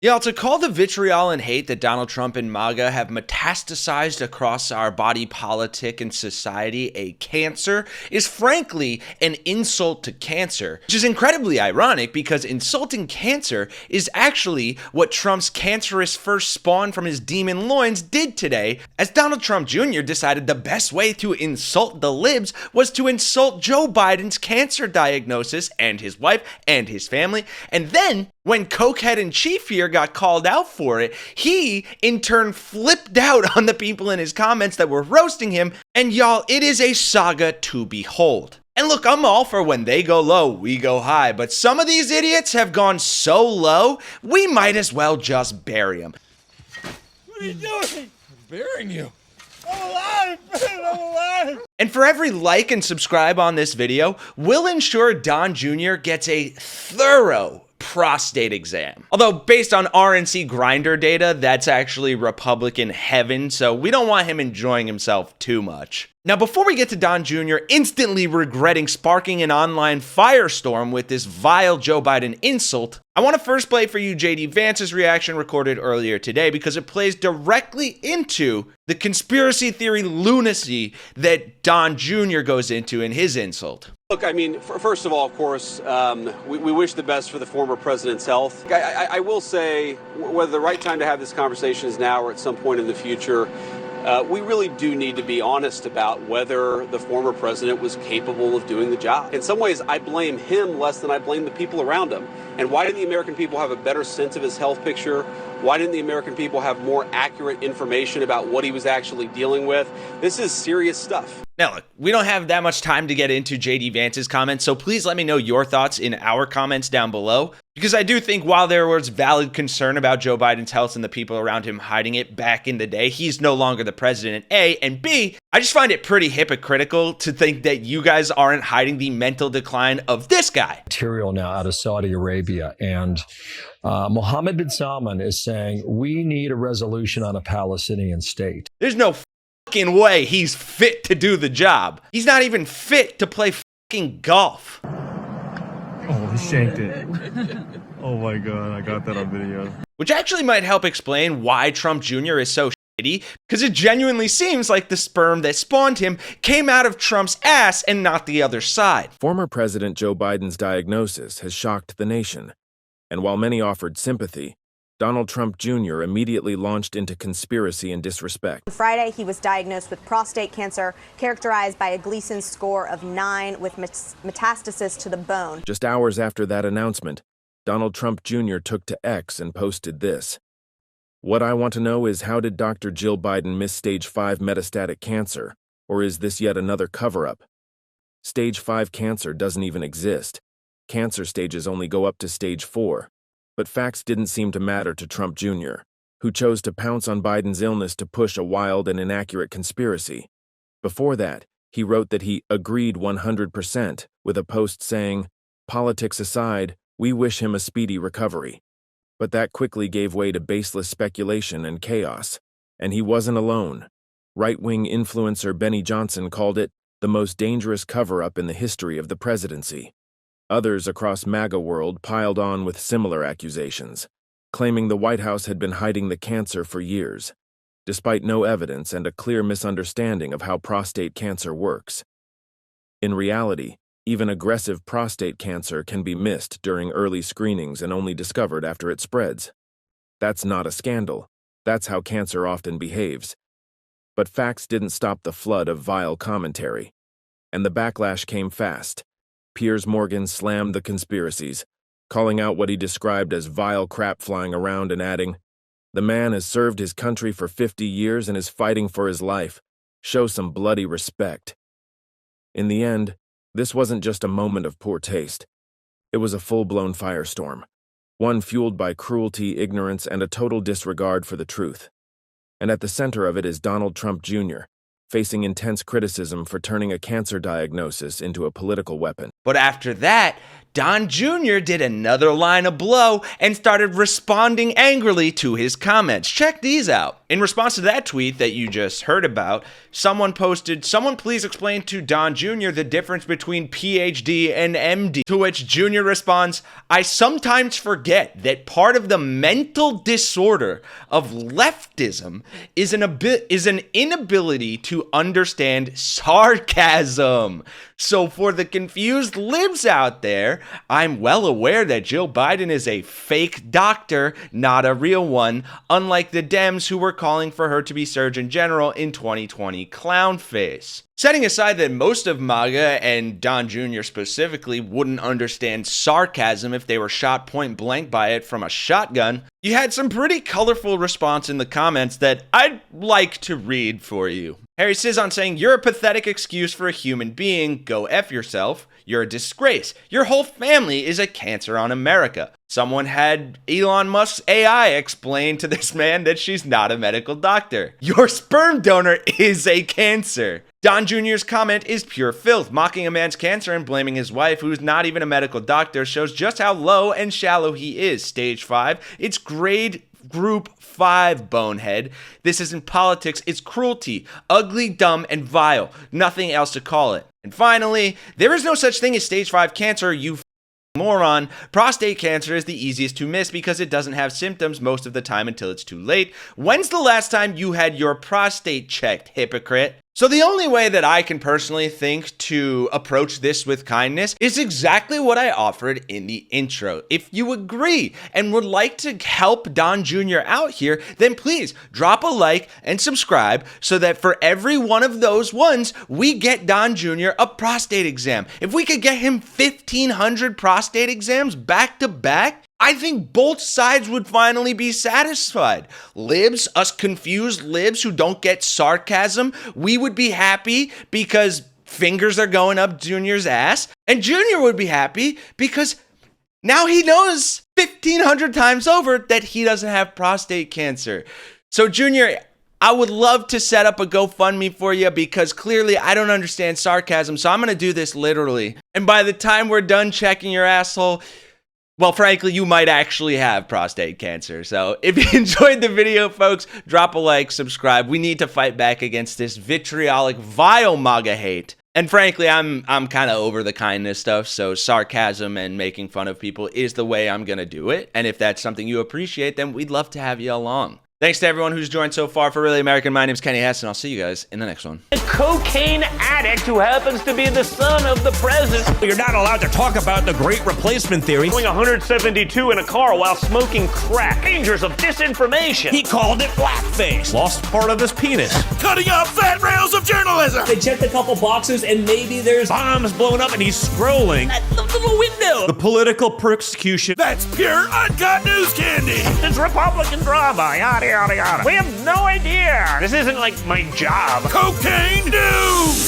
Yeah, to call the vitriol and hate that Donald Trump and MAGA have metastasized across our body politic and society a cancer is frankly an insult to cancer, which is incredibly ironic because insulting cancer is actually what Trump's cancerous first spawn from his demon loins did today, as Donald Trump Jr. decided the best way to insult the libs was to insult Joe Biden's cancer diagnosis and his wife and his family, and then when cokehead in chief here got called out for it, he in turn flipped out on the people in his comments that were roasting him, and y'all, it is a saga to behold. And look, I'm all for when they go low, we go high, but some of these idiots have gone so low, we might as well just bury them. What are you doing? I'm burying you. I'm alive, man, I'm alive. And for every like and subscribe on this video, we'll ensure Don Jr. gets a thorough prostate exam. Although based on RNC Grindr data, that's actually Republican heaven, so we don't want him enjoying himself too much. Now, before we get to Don Jr. instantly regretting sparking an online firestorm with this vile Joe Biden insult, I want to first play for you JD Vance's reaction recorded earlier today because it plays directly into the conspiracy theory lunacy that Don Jr. goes into in his insult. Look, I mean, first of all, of course, we wish the best for the former president's health. I will say, whether the right time to have this conversation is now or at some point in the future, we really do need to be honest about whether the former president was capable of doing the job. In some ways, I blame him less than I blame the people around him. And why didn't the American people have a better sense of his health picture? Why didn't the American people have more accurate information about what he was actually dealing with? This is serious stuff. Now, look, we don't have that much time to get into JD Vance's comments, so please let me know your thoughts in our comments down below. Because I do think while there was valid concern about Joe Biden's health and the people around him hiding it back in the day, he's no longer the president, A. And B, I just find it pretty hypocritical to think that you guys aren't hiding the mental decline of this guy. Material now out of Saudi Arabia, and Mohammed bin Salman is saying we need a resolution on a Palestinian state. There's no fucking way he's fit to do the job. He's not even fit to play fucking golf. Oh, he shanked it. Oh my God, I got that on video. Which actually might help explain why Trump Jr. is so shitty, because it genuinely seems like the sperm that spawned him came out of Trump's ass and not the other side. Former President Joe Biden's diagnosis has shocked the nation, and while many offered sympathy, Donald Trump Jr. immediately launched into conspiracy and disrespect. On Friday, he was diagnosed with prostate cancer, characterized by a Gleason score of 9 with metastasis to the bone. Just hours after that announcement, Donald Trump Jr. took to X and posted this. What I want to know is, how did Dr. Jill Biden miss stage 5 metastatic cancer, or is this yet another cover-up? Stage 5 cancer doesn't even exist. Cancer stages only go up to stage 4. But facts didn't seem to matter to Trump Jr., who chose to pounce on Biden's illness to push a wild and inaccurate conspiracy. Before that, he wrote that he agreed 100% with a post saying, "Politics aside, we wish him a speedy recovery." But that quickly gave way to baseless speculation and chaos. And he wasn't alone. Right-wing influencer Benny Johnson called it the most dangerous cover-up in the history of the presidency. Others across MAGA world piled on with similar accusations, claiming the White House had been hiding the cancer for years, despite no evidence and a clear misunderstanding of how prostate cancer works. In reality, even aggressive prostate cancer can be missed during early screenings and only discovered after it spreads. That's not a scandal. That's how cancer often behaves. But facts didn't stop the flood of vile commentary, and the backlash came fast. Piers Morgan slammed the conspiracies, calling out what he described as vile crap flying around and adding, "The man has served his country for 50 years and is fighting for his life. Show some bloody respect." In the end, this wasn't just a moment of poor taste. It was a full-blown firestorm, one fueled by cruelty, ignorance, and a total disregard for the truth. And at the center of it is Donald Trump Jr., facing intense criticism for turning a cancer diagnosis into a political weapon. But after that, Don Jr. did another line of blow and started responding angrily to his comments. Check these out. In response to that tweet that you just heard about, someone posted, "Someone please explain to Don Jr. the difference between PhD and MD." To which Jr. responds, "I sometimes forget that part of the mental disorder of leftism is an inability to understand sarcasm. So for the confused libs out there, I'm well aware that Jill Biden is a fake doctor, not a real one, unlike the Dems who were calling for her to be Surgeon General in 2020 clown face." Setting aside that most of MAGA and Don Jr. specifically wouldn't understand sarcasm if they were shot point blank by it from a shotgun, you had some pretty colorful response in the comments that I'd like to read for you. Harry Cizon saying, "You're a pathetic excuse for a human being. Go F yourself. You're a disgrace. Your whole family is a cancer on America." Someone had Elon Musk's AI explain to this man that she's not a medical doctor. "Your sperm donor is a cancer." Don Jr.'s comment is pure filth. Mocking a man's cancer and blaming his wife, who's not even a medical doctor, shows just how low and shallow he is. Stage 5, it's grade group 5, bonehead. This isn't politics, it's cruelty. Ugly, dumb, and vile. Nothing else to call it. And finally, there is no such thing as stage 5 cancer, you moron. Prostate cancer is the easiest to miss because it doesn't have symptoms most of the time until it's too late. When's the last time you had your prostate checked, hypocrite? So the only way that I can personally think to approach this with kindness is exactly what I offered in the intro. If you agree and would like to help Don Jr. out here, then please drop a like and subscribe so that for every one of those ones, we get Don Jr. a prostate exam. If we could get him 1,500 prostate exams back to back, I think both sides would finally be satisfied. Libs, us confused libs who don't get sarcasm, we would be happy because fingers are going up Junior's ass. And Junior would be happy because now he knows 1,500 times over that he doesn't have prostate cancer. So Junior, I would love to set up a GoFundMe for you because clearly I don't understand sarcasm. So I'm going to do this literally. And by the time we're done checking your asshole, well, frankly, you might actually have prostate cancer. So if you enjoyed the video, folks, drop a like, subscribe. We need to fight back against this vitriolic, vile MAGA hate. And frankly, I'm kind of over the kindness stuff, so sarcasm and making fun of people is the way I'm going to do it. And if that's something you appreciate, then we'd love to have you along. Thanks to everyone who's joined so far for Really American. My name's Kenny Hesse, and I'll see you guys in the next one. A cocaine addict who happens to be the son of the president. You're not allowed to talk about the great replacement theory. Going 172 in a car while smoking crack. Dangers of disinformation. He called it blackface. Lost part of his penis. Cutting out fat rails of journalism. They checked a couple boxes and maybe there's bombs blown up and he's scrolling at the little window. The political persecution. That's pure uncut news candy. It's Republican drama. Yada, yada, yada. We have no idea. This isn't like my job. Cocaine news.